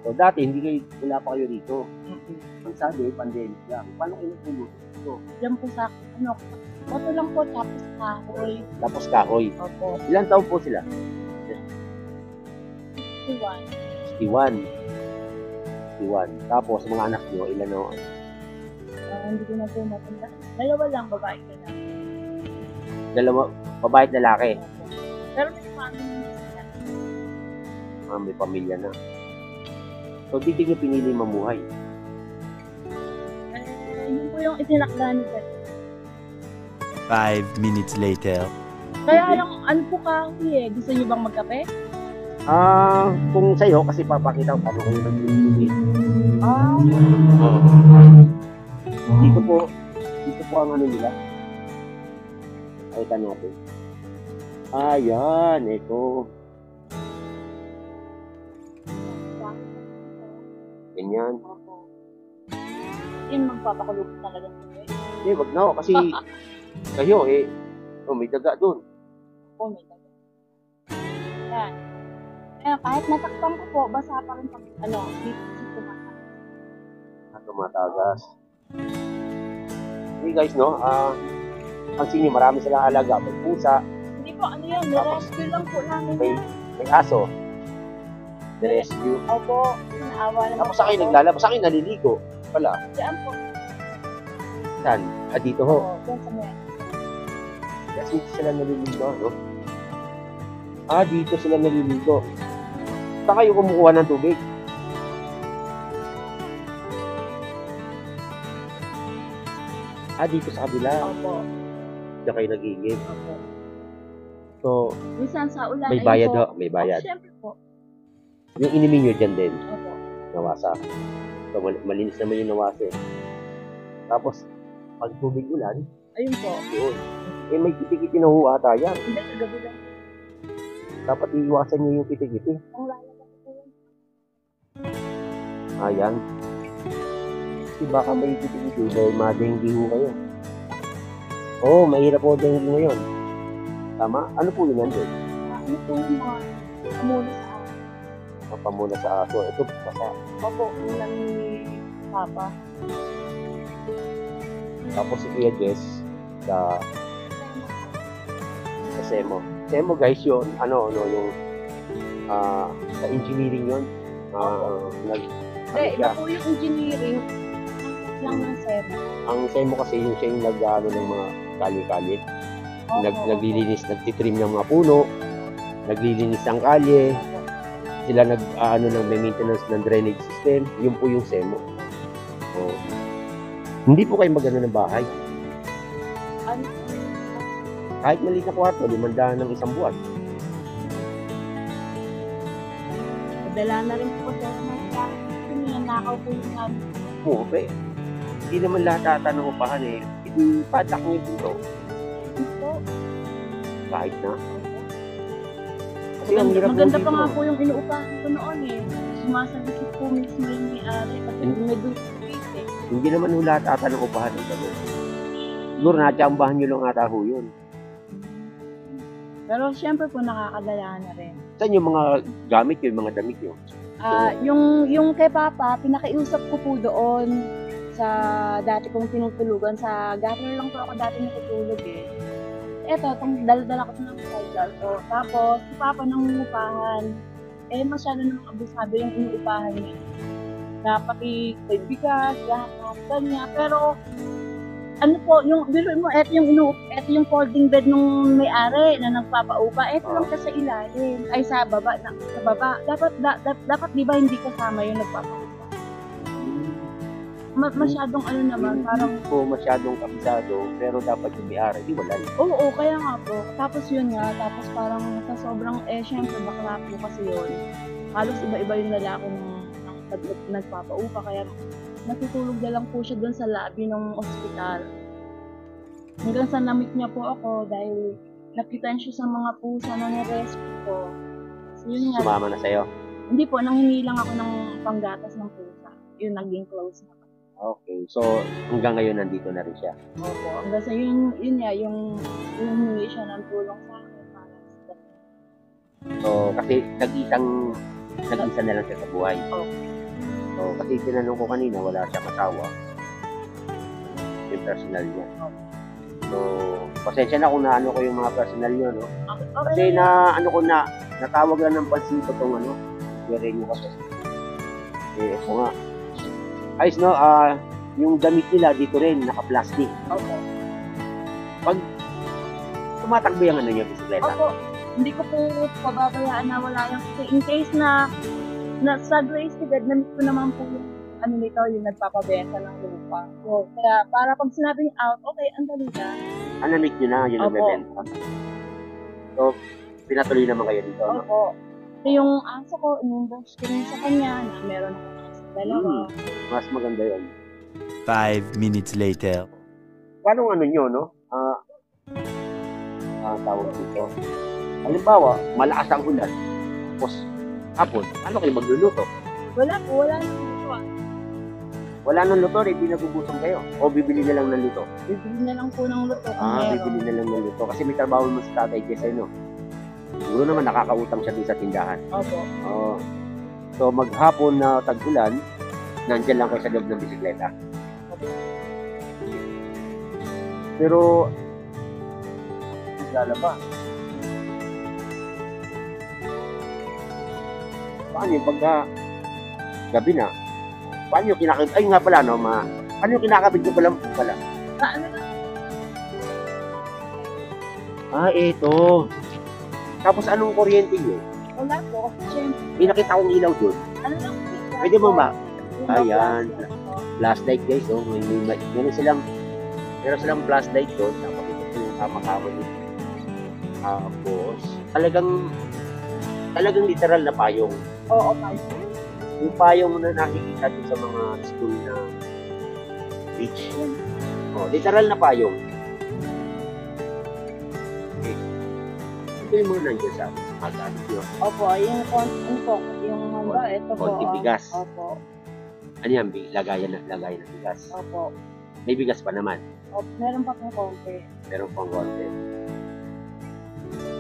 So, dati, wala pa kayo dito. Ang sabi, pandemic lang. Paano kayo natulog dito? Diyan po sa, boto lang po, tapos kahoy. Tapos kahoy. Opo. Ilan taon po sila? 61. 61. 61. Tapos, mga anak nyo, ilan na? Hindi ko na po matanda. Dalawa lang, babae ko lang. Dalawa, babae at lalaki. Opo. Pero may family na sila. May pamilya na. So, dito nyo pinili mamuhay. Yun po yung itinakda ni Sir. 5 minutes later. Kaya lang, ano po kahoy eh? Gusto niyo bang magkape? Kung sa'yo, kasi papakita ko paano kayo nag-iinit. Dito po ang ano nila. Pakita natin. Ayan, ito. Ganyan. Opo. Yun, magpapakulog talaga siya. Hindi, wag na ako kasi kayo may daga doon. Opo, may taga. Yan. Kaya kahit natakpan ko po, basa pa rin pag, dito si tumatakas. Tumatagas. Hey guys, no? Ang sinyo, marami silang alaga. May pusa, Hindi po, nirescue lang po namin may, yan. may aso. Rescue. Opo, naawa naman. Tapos sa akin naglalabas, sa akin naliligo. Wala. Diyan po. Saan? Dito ho. Oo, diyan sa mga. Kasi dito sila naliligo, no? Dito sila naliligo. Saan kayo kumukuha ng tubig? Dito sa kabila. Opo. Diyan kayo nagigib. Opo. So, Minsan sa ulan may ay bayad po. ho. May bayad. Siyempre po. Yung inimin nyo dyan din. Opo. Nawasa. So, malinis naman yung nawasa eh. Tapos, pag tubig ulan, Ayun po. yun. May kitikiti na ho ata yan. Hindi, kagabi lang. Dapat iiwasan nyo yung kitikiti. Ang lalabas po yun. Ayan. Kasi baka may kitikiti dahil madenggi ho kayo. Mahirap po dengue ngayon. Tama? Ano po yun nandun? Ano po yung mga pamula sa akin? Pamuna sa aso. Ito, basa. Opo, ulan ni Papa. Tapos si Kuya Jess, sa SEMO. SEMO guys yun, yung sa engineering yun. Hindi, iba po yung engineering. Lang ng SEMO. Ang SEMO kasi siya yung ng mga kalye-kalye. Naglilinis, nagtitrim ng mga puno, naglilinis ng kalye, sila ng maintenance ng drainage system, yun po yung SEMO. Hindi po kayo magano ng bahay. Ano? Kahit maliit na kwarto, 500 ng isang buwan. Madala na rin po sa mga nakaw po yung namin. Hindi naman lahat ata ng upahan eh. Patak nyo dito. Ito. Kahit na. Kasi ang hirap Maganda dito. pa nga po yung inuupahan ko noon eh. Sumasagisip po mismo yung may-ari. Kasi may duty eh. Hindi naman lahat ata ng upahan ng gano'n. Siguro natsambahan nyo lang ata ho yun. Pero syempre po nakakadala na rin. Saan yung mga gamit yun, mga damit yun? Yung kay Papa, pinakiusap ko po doon sa dati kong tinutulugan. Sa gutter lang po ako dati natutulog eh. Eto, itong dala-dala ko ng cycle ko. Tapos, si Papa nang upahan. Masyado namang abusado yung inuupahan niya. Dapat may bigas, lahat kanya. Pero, ano po, biruin mo, eto yung folding bed nung may-ari na nagpapaupa. Eto lang ka sa ilalim, ay sa baba. Dapat di ba hindi kasama yung nagpapaupa? Masyadong parang... Po, masyadong kabisado, pero dapat yung may-ari, di wala. Oo, kaya nga po. Tapos yun nga, tapos parang sa sobrang, syempre bakla po kasi yun. Halos iba-iba yung lalaki ng nagpapaupa, kaya natutulog na lang po siya doon sa lobby ng ospital. Hanggang sa na-meet niya po ako dahil napitan siya sa mga pusa na nirescue ko. So, yun nga. Sumama na sa'yo? Hindi po, nanghingi lang ako ng panggatas ng pusa. Yun, naging close na. Okay, so hanggang ngayon nandito na rin siya? Opo, hanggang sa yun nga, yung humingi siya ng tulong sa akin. So, kasi nag-isang nag-isa na lang siya sa buhay. Okay. So, kasi tinanong ko kanina, wala siyang asawa. Yung personal niya. So, pasensya na kung naano ko yung mga personal niyo, no? Okay. Kasi natawag lang ng pansin ko itong hearing mo kasi. Eh, ito nga. Ayos, no? Yung damit nila dito rin, naka-plastic. Opo. Pag tumatakbo yung bisikleta. Opo. Hindi ko po pababayaan na wala yung in case na sa grace to God, namit ko naman po yung yung nagpapabenta ng lupa. So, kaya para pag sinabi niya out, okay, andali na. Namit nyo na yung Opo. nagbebenta. So, pinatuloy naman kayo dito, no? Opo. So, yung aso ko, in-invest ko rin sa kanya na meron ako sa dalawa. Mas maganda yun. 5 minutes later. Paano nyo, no? Tawag dito. Halimbawa, malakas ang ulan. Tapos, hapon, ano kayo magluluto? Wala nang lupa. Wala nang luto, hindi nagugutom kayo. O bibili na lang ng luto. Bibili na lang po ng luto kung meron. Bibili na lang ng luto. Kasi may trabaho mo sa tatay kasi, no? Siguro naman nakakautang siya dun sa tindahan. Opo. So, maghapon na tag-ulan, nandyan lang kayo sa loob ng bisikleta. Pero, lalaba. Paano yung pagka gabi na? Paano yung kinakabit? Ay nga pala, no, paano yung kinakabit ko pala? Ano na? Ito. Tapos anong kuryente nyo? Wala po. Siyempre. May nakita kong ilaw doon. Ano lang po? Pwede mo ba? Yung Ayan. flashlight po. Flashlight guys, oh. Meron silang flashlight doon. Tapos ito po yung kama-kama nyo. Tapos, talagang literal na payong. Oo, okay. Yung payong na nakikita dun sa mga school na beach. Literal na payong. Okay. Ito yung mga nandiyan sa magaan nyo. Opo, yung hamba, ito po. Konti bigas. Opo. Ano yan? Lagayan ng bigas. Opo. May bigas pa naman. Opo. Meron pa pong konti. Meron pang konti.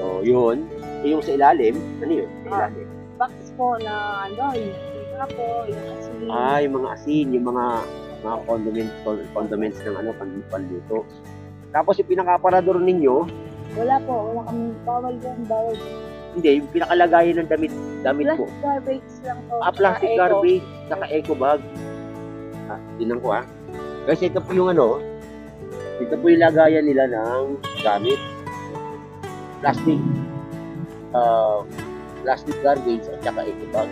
So, yun. Yung sa ilalim, ano yun? Sa ilalim. Box po na yung sika po, yung asin. Yung mga asin, yung mga condiments ng panluto. Tapos yung pinaka-aparador ninyo, Wala kami, bawal yan. hindi, yung pinakalagayan ng damit po. Plastic garbage lang po. Plastic Eco. garbage, saka eco bag. Tinan ko Kasi ito po yung ito po yung lagayan nila ng gamit. Plastic. Plastic garbage at saka eco bag.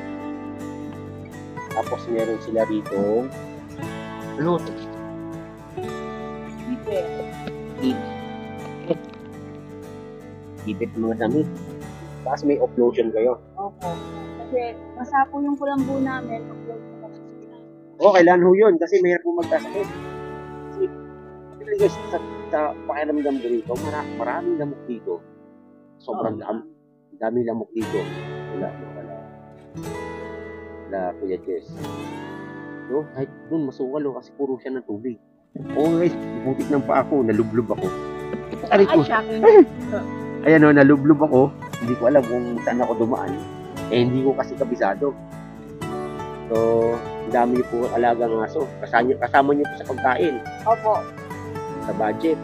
Tapos meron sila rito. Ano ito? Ipit mga damit. Tapos may offlotion kayo. Opo. Kasi masapo yung kulambo namin. Kailan ho yun? Kasi mahirap po magkasakit. Kasi, guys, sa pakiramdam ko rito, maraming lamok dito. Sobrang daming lamok dito. Wala, Kuya Jess. No, kahit doon masukal kasi puro siya ng tubig. Guys, butik ng paa ko, nalublob ako. Ay, shocking. Ayan nalublob ako. Hindi ko alam kung saan ako dumaan. Hindi ko kasi kabisado. So, dami po alagang aso. Kasama niyo po sa pagkain. Opo. Sa budget.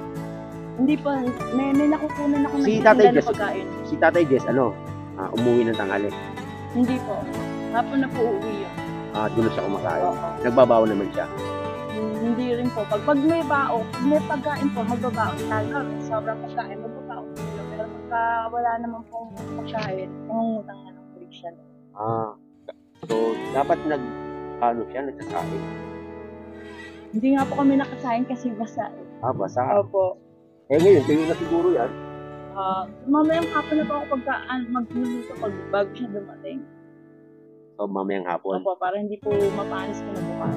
Hindi po, may nakukunan ako Si ng Tatay tinda Jess. na pagkain. Si Tatay Jess, umuwi ng tanghali. Hindi po. Hapon na po uuwi yun. Doon na siya kumakain. Opo. Nagbabaw naman siya. Hindi rin po. Pag may baon, pag may pagkain po, magbabaon talaga. Sobrang pagkain, magbabaon. Pero pagka wala naman pong pagkain, pangungutang na ng break siya. So, dapat nagsasain. Hindi nga po kami nakasahin kasi basa. Basa. Opo. Ngayon, kayo na siguro yan. Mamayang hapon na po ako pagka magluluto pag bago siya dumating. So, mamayang hapon. Opo, para hindi po mapanis ko na bukas.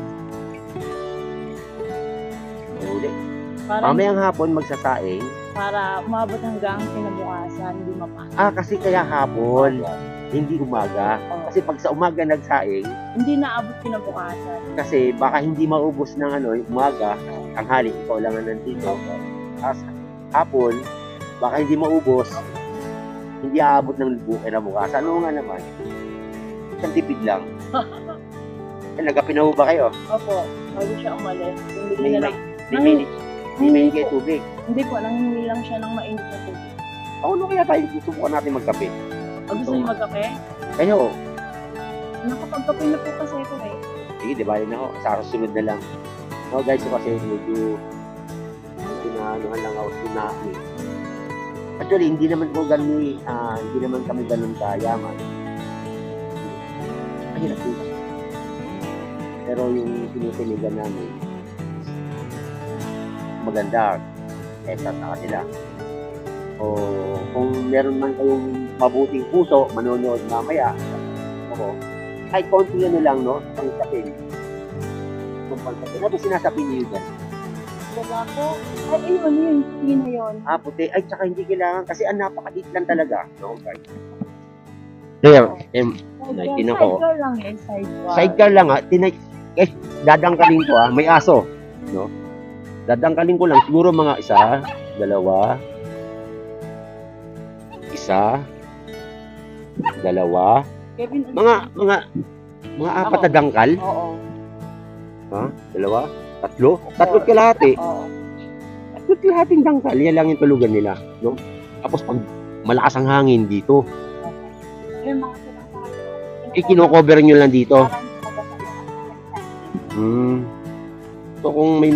Hindi. Para Mamayang hapon magsasaing. para umabot hanggang kinabukasan, hindi mapanis. Kasi kaya hapon, hindi umaga. Opo. Kasi pag sa umaga nagsaing, Hindi naabot kinabukasan. kasi baka hindi maubos ng umaga, tanghali, ikaw lang ang nandito. Tapos hapon, baka hindi maubos, hindi aabot ng buhay na bukas. Ano nga naman? Isang tipid lang. Nagapi na ho ba kayo? Opo, bago siya umalis. Bumili May, na may, lang. may, may, may, may kayo tubig. Hindi po, nangingi lang siya ng mainit na tubig. Ano kaya tayo susubukan natin magkape? Gusto niyo magkape? Kayo, Nakapagkape na po kasi ito eh. sige, di ba na ho, sa susunod na lang. No guys, so kasi medyo pinaanuhan lang ako tsunami. Actually, hindi naman po ganun, hindi naman kami ganun kayaman. Mahirap dito. Pero yung pinipiligan namin, maganda kaysa sa kanila. O kung meron man kayong mabuting puso, manonood mamaya, ako, kahit konti ano lang, no? Pangsapin. Kung pangsapin. Ano ba sinasapin niyo yun? Wala po. Ay, ayun, yun. Yun na yun. Puti. Ay, tsaka hindi kailangan kasi ang napakaliit lang talaga. No, guys. There, Nay, ko. Sidecar lang eh, sidecar. Sidecar lang guys, dadangkalin ko may aso. No? Dadangkalin ko lang siguro mga isa, dalawa, dalawa, Kevin, mga apat na dangkal. Oo. Dalawa, tatlo kalahati. Oo. Tatlo kalahating dangkal, yan lang yung tulugan nila. No? Tapos pag malakas ang hangin dito, Yung mga pinakasabi. kino-cover nyo lang dito. So kung may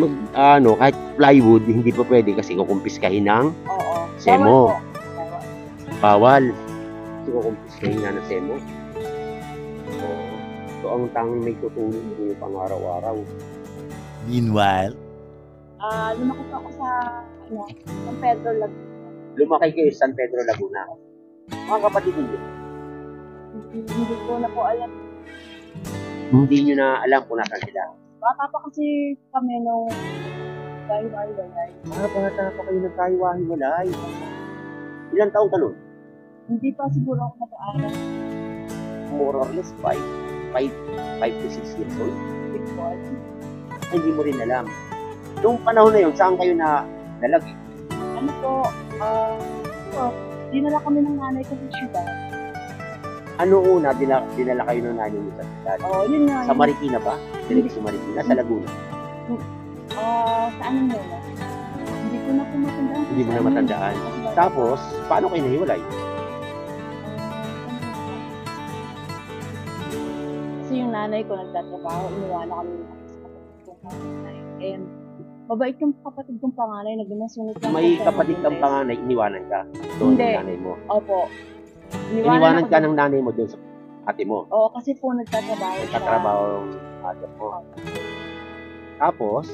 kahit plywood, hindi pa pwede kasi kukumpiskahin ng Oo. semo. Bawal. Bawal. Kasi kukumpiskahin nga ng semo. So ang tanging may tutulong mo pang araw-araw. Meanwhile, Lumaki po ako sa, San Pedro Laguna. Lumaki kayo sa San Pedro Laguna. Mga kapatid niyo, Hindi ko na po alam. hindi nyo na alam kung nasan sila. Bata pa kasi kami nung bahay-bahay. Bata pa kayo nagkahiwa-hiwalay. Ilang taong ka nun? Hindi pa siguro ako nag-aaral. More or less 5 to 6 years old. Football. Hindi mo rin alam. Noong panahon na yun, saan kayo nalagay? Ano po, dinala kami ng nanay ko sa syudad. Ano una, dinala kayo ng nanay niyo sa syudad? Oo, yun nga. Sa Marikina ba? Direct sa Marikina, sa Laguna. Sa ano yun? Hindi ko na po matandaan. Hindi mo na matandaan. Tapos, paano kayo nahiwalay? Kasi yung nanay ko nagtatrabaho, iniwanan kami ng kapatid kong panganay. And mabait yung kapatid kong panganay na gumasunod lang. May ako sa kapatid kang Nabuntes. panganay, iniwanan ka doon Hindi. ng nanay mo. Opo. Iniwanan ako ka doon. ng nanay mo doon sa ate mo. Oo, kasi po nagtatrabaho siya. Nagtatrabaho ang ate mo. Tapos,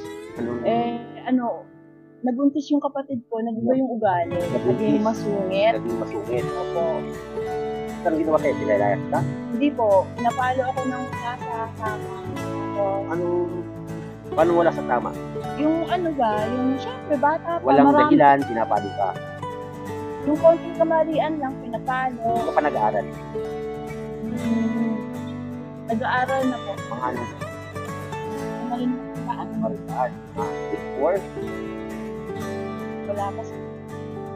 nabuntis yung kapatid ko, nag-iba yung ugali. Nabuntis. Naging masungit. naging masungit. Opo. Anong ginawa kayo? Pinalayas ka? Hindi po, napalo ako ng nasa sama. Paano wala sa tama? Yung syempre bata pa, Walang marami. dahilan, pinapalo ka. Yung konting kamalian lang, pinapalo. Hindi ka nag-aaral. Nag-aaral na po. Mga ano, Malimutan mo rin. or Wala kasi.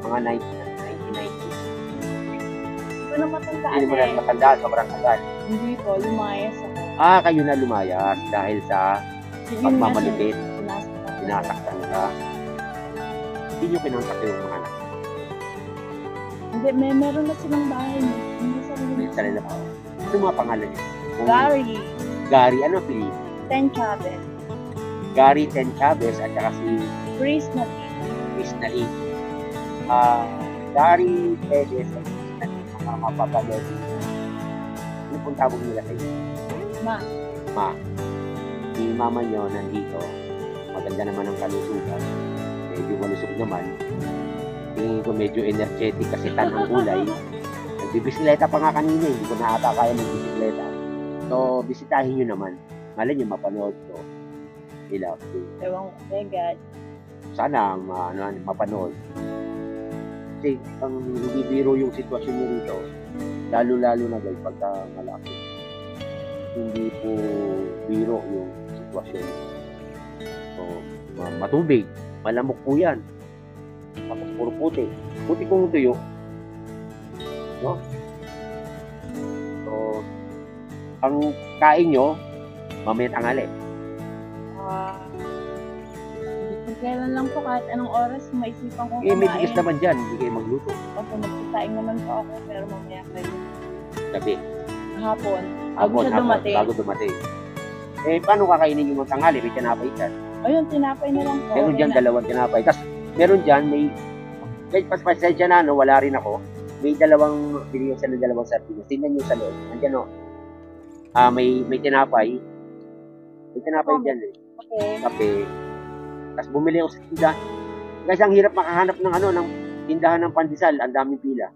mga 1990s. Hindi ko na matandaan Hindi mo na matandaan, sobrang tagal. Hindi po, lumayas ako. Kayo na lumayas dahil sa Yun nga, pagmamalupit, sinasaktan. sinasaktan ka. Hindi nyo pinangkat yung mga anak. Hindi, meron na silang bahay. Hindi sarili May na sarili sila. pa. Ano mga pangalan niyo? Gary, Gary, ano Philip? Ten Chavez, Gary Ten Chavez at saka si Chris Natin, Chris Nali. Gary Perez at Chris Nali. Mga mapapanood. Ano pong tawag nila sa inyo? Ma. Si mama nyo nandito. Maganda naman ang kalusugan. Medyo malusog naman. Tingin ko medyo energetic kasi tanang kulay. Nagbibisikleta pa nga kanina. Hindi ko na ata kaya magbisikleta. So, bisitahin nyo naman. Malay nyo mapanood ko. Ilaw. Ewan ko, my God. Sana mapanood. Kasi ang hindi biro yung sitwasyon nyo dito. Lalo-lalo na guys pagka malaki. Hindi po biro yung sitwasyon. So, matubig. Malamok po yan. Tapos puro puti. Puti kong tuyo. No? So, ang kain nyo, mamaya tanghali. Kung kailan lang po, kahit anong oras, maisipan kong Eh, may kumain. tigas naman dyan, hindi kayo magluto. Opo, nagsasaing naman po ako, pero mamaya kayo. Gabi, Hapon. Bago siya dumating. bago dumating. Eh, paano kakainin yung tanghali? May tinapay dyan. Ayun, tinapay na lang po. Meron Okay dyan na. dalawang tinapay. Tapos, meron dyan, may, kahit pasensya na, no, wala rin ako. May dalawang, binigyan siya ng dalawang sardinas. Tingnan nyo sa loob. Andyan, no. May tinapay. May tinapay dyan, eh. Okay. Kape. Tapos bumili ako sa tindahan. Guys, ang hirap makahanap ng ng tindahan ng pandesal. Ang daming pila.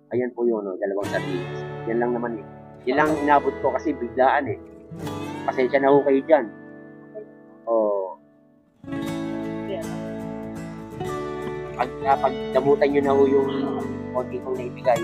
Ayan po yun, no, dalawang sardinas. Yan lang naman, eh. Yan lang inabot ko kasi biglaan, eh. Pasensya na ho kayo dyan. Oh. Pag damutan nyo na ho yung konti kong naibigay,